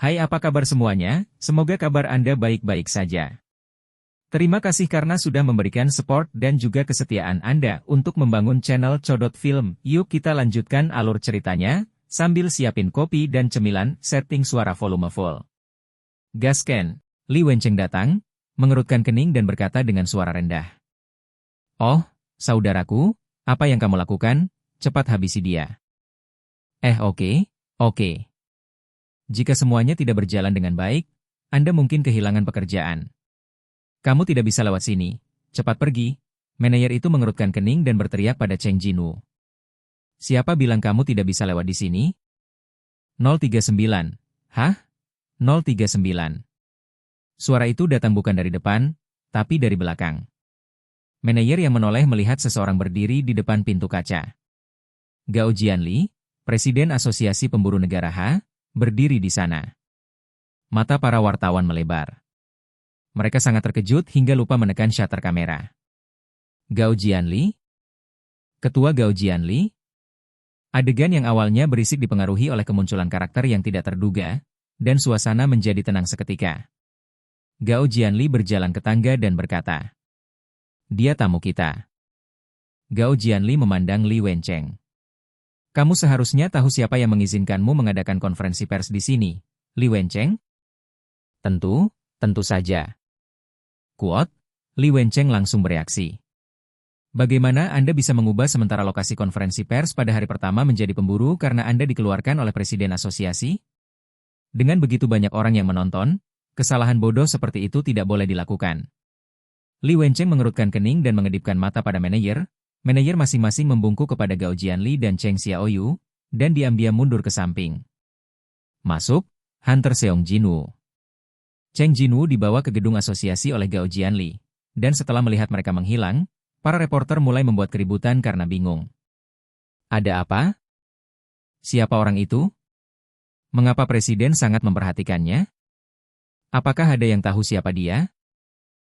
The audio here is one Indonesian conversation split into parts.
Hai, apa kabar semuanya? Semoga kabar Anda baik-baik saja. Terima kasih karena sudah memberikan support dan juga kesetiaan Anda untuk membangun channel Codot Film. Yuk kita lanjutkan alur ceritanya, sambil siapin kopi dan cemilan, setting suara volume full. Gasken, Li Wencheng datang, mengerutkan kening dan berkata dengan suara rendah. Oh, saudaraku, apa yang kamu lakukan? Cepat habisi dia. Oke. Jika semuanya tidak berjalan dengan baik, Anda mungkin kehilangan pekerjaan. Kamu tidak bisa lewat sini. Cepat pergi. Manajer itu mengerutkan kening dan berteriak pada Cheng Jinwoo. Siapa bilang kamu tidak bisa lewat di sini? 039. Hah? 039. Suara itu datang bukan dari depan, tapi dari belakang. Manajer yang menoleh melihat seseorang berdiri di depan pintu kaca. Gao Jianli, Presiden Asosiasi Pemburu Negara H, berdiri di sana. Mata para wartawan melebar. Mereka sangat terkejut hingga lupa menekan shutter kamera. Gao Jianli? Ketua Gao Jianli? Adegan yang awalnya berisik dipengaruhi oleh kemunculan karakter yang tidak terduga, dan suasana menjadi tenang seketika. Gao Jianli berjalan ke tangga dan berkata, "Dia tamu kita." Gao Jianli memandang Li Wencheng. "Kamu seharusnya tahu siapa yang mengizinkanmu mengadakan konferensi pers di sini, Li Wencheng?" Tentu saja. Kuot, Li Wencheng langsung bereaksi. Bagaimana Anda bisa mengubah sementara lokasi konferensi pers pada hari pertama menjadi pemburu karena Anda dikeluarkan oleh Presiden Asosiasi? Dengan begitu banyak orang yang menonton, kesalahan bodoh seperti itu tidak boleh dilakukan. Li Wencheng mengerutkan kening dan mengedipkan mata pada manajer. Manajer masing-masing membungkuk kepada Gao Jianli dan Cheng Xiaoyu, dan diam-diam mundur ke samping. Masuk, Hunter Seong Jinwoo. Cheng Jinwoo dibawa ke gedung asosiasi oleh Gao Jianli, dan setelah melihat mereka menghilang, para reporter mulai membuat keributan karena bingung. Ada apa? Siapa orang itu? Mengapa Presiden sangat memperhatikannya? Apakah ada yang tahu siapa dia?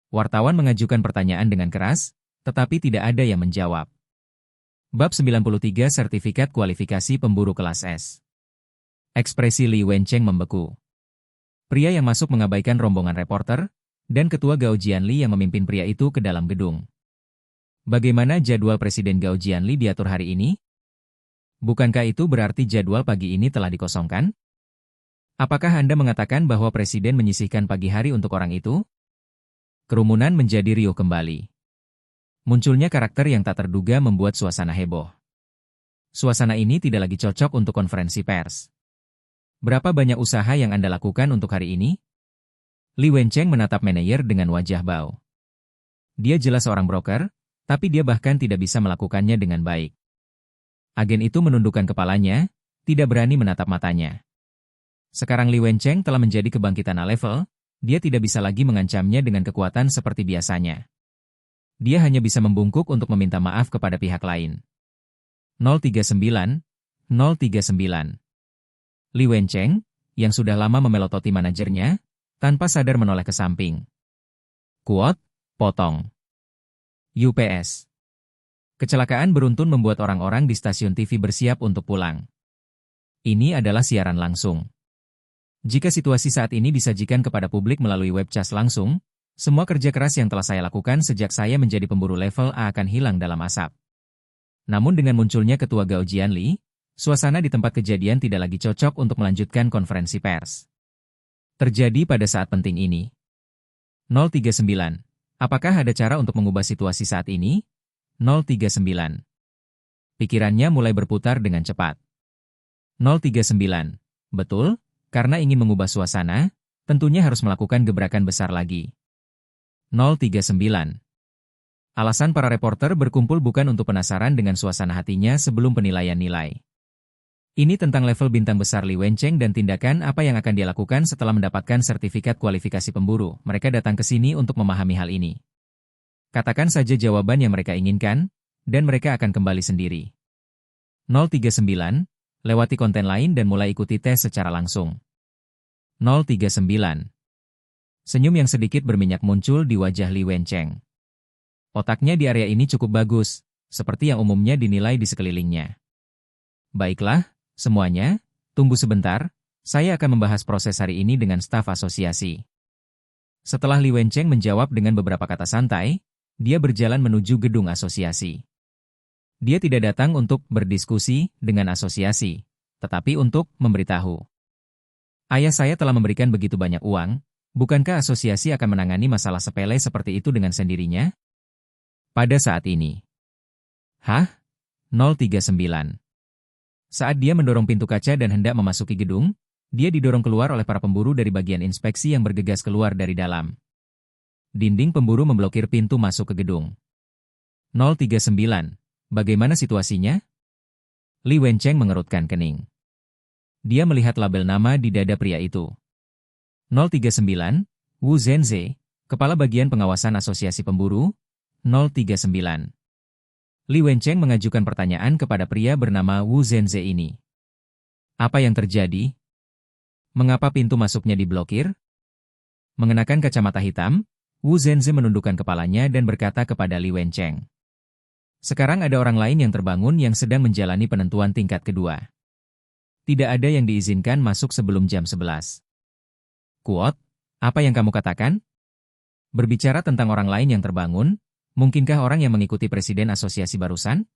Wartawan mengajukan pertanyaan dengan keras, tetapi tidak ada yang menjawab. Bab 93 Sertifikat Kualifikasi Pemburu Kelas S. Ekspresi Li Wencheng membeku. Pria yang masuk mengabaikan rombongan reporter, dan ketua Gao Jianli yang memimpin pria itu ke dalam gedung. Bagaimana jadwal Presiden Gao Jianli diatur hari ini? Bukankah itu berarti jadwal pagi ini telah dikosongkan? Apakah Anda mengatakan bahwa Presiden menyisihkan pagi hari untuk orang itu? Kerumunan menjadi riuh kembali. Munculnya karakter yang tak terduga membuat suasana heboh. Suasana ini tidak lagi cocok untuk konferensi pers. Berapa banyak usaha yang Anda lakukan untuk hari ini? Li Wencheng menatap manajer dengan wajah bau. Dia jelas seorang broker, tapi dia bahkan tidak bisa melakukannya dengan baik. Agen itu menundukkan kepalanya, tidak berani menatap matanya. Sekarang Li Wencheng telah menjadi kebangkitan A-level, dia tidak bisa lagi mengancamnya dengan kekuatan seperti biasanya. Dia hanya bisa membungkuk untuk meminta maaf kepada pihak lain. 039. Li Wencheng, yang sudah lama memelototi manajernya, tanpa sadar menoleh ke samping. Kuot, potong. UPS. Kecelakaan beruntun membuat orang-orang di stasiun TV bersiap untuk pulang. Ini adalah siaran langsung. Jika situasi saat ini disajikan kepada publik melalui webcast langsung, semua kerja keras yang telah saya lakukan sejak saya menjadi pemburu level A akan hilang dalam asap. Namun dengan munculnya ketua Gao Jianli, suasana di tempat kejadian tidak lagi cocok untuk melanjutkan konferensi pers. Terjadi pada saat penting ini. 039. Apakah ada cara untuk mengubah situasi saat ini? 039. Pikirannya mulai berputar dengan cepat. 039. Betul, karena ingin mengubah suasana, tentunya harus melakukan gebrakan besar lagi. 039. Alasan para reporter berkumpul bukan untuk penasaran dengan suasana hatinya sebelum penilaian nilai. Ini tentang level bintang besar Li Wencheng dan tindakan apa yang akan dia lakukan setelah mendapatkan sertifikat kualifikasi pemburu. Mereka datang ke sini untuk memahami hal ini. Katakan saja jawaban yang mereka inginkan, dan mereka akan kembali sendiri. 039. Lewati konten lain dan mulai ikuti tes secara langsung. 039. Senyum yang sedikit berminyak muncul di wajah Li Wencheng. Otaknya di area ini cukup bagus, seperti yang umumnya dinilai di sekelilingnya. Baiklah, semuanya, tunggu sebentar, Saya akan membahas proses hari ini dengan staf asosiasi. Setelah Li Wencheng menjawab dengan beberapa kata santai, dia berjalan menuju gedung asosiasi. Dia tidak datang untuk berdiskusi dengan asosiasi, tetapi untuk memberitahu. Ayah saya telah memberikan begitu banyak uang, bukankah asosiasi akan menangani masalah sepele seperti itu dengan sendirinya? Pada saat ini. Hah? 039. Saat dia mendorong pintu kaca dan hendak memasuki gedung, dia didorong keluar oleh para pemburu dari bagian inspeksi yang bergegas keluar dari dalam. Dinding pemburu memblokir pintu masuk ke gedung. 039. Bagaimana situasinya? Li Wencheng mengerutkan kening. Dia melihat label nama di dada pria itu. 039, Wu Zhenze, Kepala Bagian Pengawasan Asosiasi Pemburu, 039. Li Wencheng mengajukan pertanyaan kepada pria bernama Wu Zhenze ini. Apa yang terjadi? Mengapa pintu masuknya diblokir? Mengenakan kacamata hitam, Wu Zhenze menundukkan kepalanya dan berkata kepada Li Wencheng. Sekarang ada orang lain yang terbangun yang sedang menjalani penentuan tingkat kedua. Tidak ada yang diizinkan masuk sebelum jam 11. Kuot, apa yang kamu katakan? Berbicara tentang orang lain yang terbangun, mungkinkah orang yang mengikuti presiden asosiasi barusan?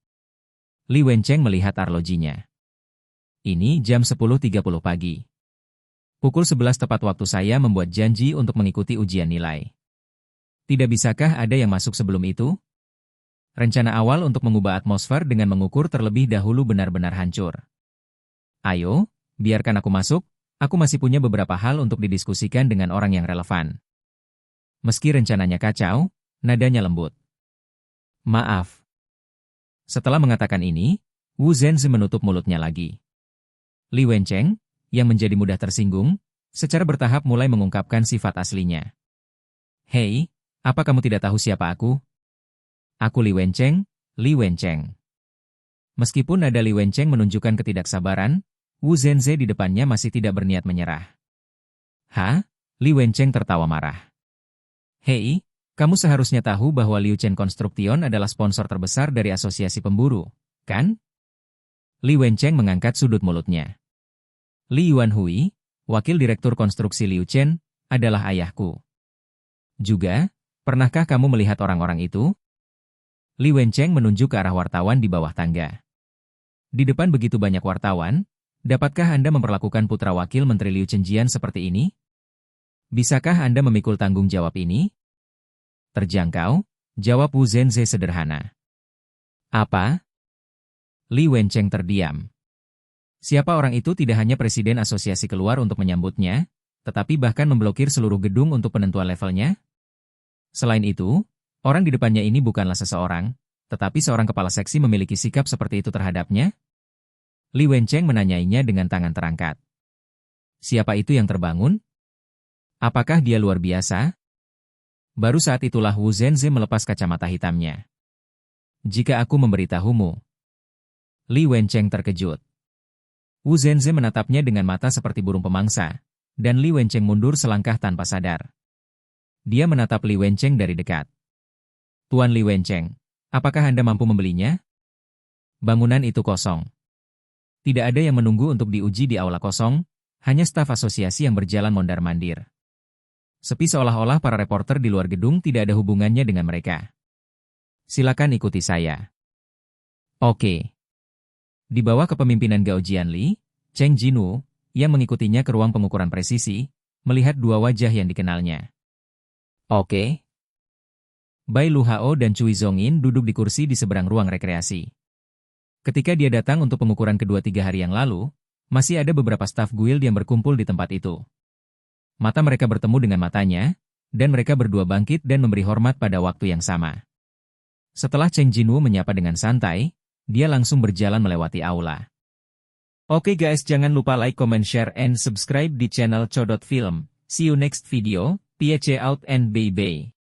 Li Wencheng melihat arlojinya. Ini jam 10.30 pagi. Pukul 11 tepat waktu saya membuat janji untuk mengikuti ujian nilai. Tidak bisakah ada yang masuk sebelum itu? Rencana awal untuk mengubah atmosfer dengan mengukur terlebih dahulu benar-benar hancur. Ayo, biarkan aku masuk, aku masih punya beberapa hal untuk didiskusikan dengan orang yang relevan. Meski rencananya kacau, nadanya lembut. Maaf. Setelah mengatakan ini, Wu Zhenze menutup mulutnya lagi. Li Wencheng, yang menjadi mudah tersinggung, secara bertahap mulai mengungkapkan sifat aslinya. Hei, apa kamu tidak tahu siapa aku? Aku Li Wencheng, Li Wencheng. Meskipun nada Li Wencheng menunjukkan ketidaksabaran, Wu Zhenze di depannya masih tidak berniat menyerah. Hah? Li Wencheng tertawa marah. Hei, kamu seharusnya tahu bahwa Liu Chen Construction adalah sponsor terbesar dari asosiasi pemburu, kan? Li Wencheng mengangkat sudut mulutnya. Li Yuanhui, wakil direktur konstruksi Liu Chen, adalah ayahku. Juga, pernahkah kamu melihat orang-orang itu? Li Wencheng menunjuk ke arah wartawan di bawah tangga. Di depan begitu banyak wartawan, dapatkah Anda memperlakukan putra wakil Menteri Liu Chenjian seperti ini? Bisakah Anda memikul tanggung jawab ini? Terjangkau, jawab Wu Zhenze sederhana. Apa? Li Wencheng terdiam. Siapa orang itu tidak hanya presiden asosiasi keluar untuk menyambutnya, tetapi bahkan memblokir seluruh gedung untuk penentuan levelnya? Selain itu, orang di depannya ini bukanlah seseorang, tetapi seorang kepala seksi memiliki sikap seperti itu terhadapnya? Li Wencheng menanyainya dengan tangan terangkat. Siapa itu yang terbangun? Apakah dia luar biasa? Baru saat itulah Wu Zhenze melepas kacamata hitamnya. Jika aku memberitahumu. Li Wencheng terkejut. Wu Zhenze menatapnya dengan mata seperti burung pemangsa, dan Li Wencheng mundur selangkah tanpa sadar. Dia menatap Li Wencheng dari dekat. Tuan Li Wencheng, apakah Anda mampu membelinya? Bangunan itu kosong. Tidak ada yang menunggu untuk diuji di aula kosong, hanya staf asosiasi yang berjalan mondar-mandir. Sepi seolah-olah para reporter di luar gedung tidak ada hubungannya dengan mereka. Silakan ikuti saya. Oke. Di bawah kepemimpinan Gao Jianli, Cheng Jinwu, yang mengikutinya ke ruang pengukuran presisi, melihat dua wajah yang dikenalnya. Oke. Bai Lu Hao dan Cui Zongin duduk di kursi di seberang ruang rekreasi. Ketika dia datang untuk pengukuran kedua 3 hari yang lalu, masih ada beberapa staf guild yang berkumpul di tempat itu. Mata mereka bertemu dengan matanya, dan mereka berdua bangkit dan memberi hormat pada waktu yang sama. Setelah Cheng Jinwu menyapa dengan santai, dia langsung berjalan melewati aula. Oke guys, jangan lupa like, comment, share, and subscribe di channel Codot Film. See you next video, PHC out and bye-bye.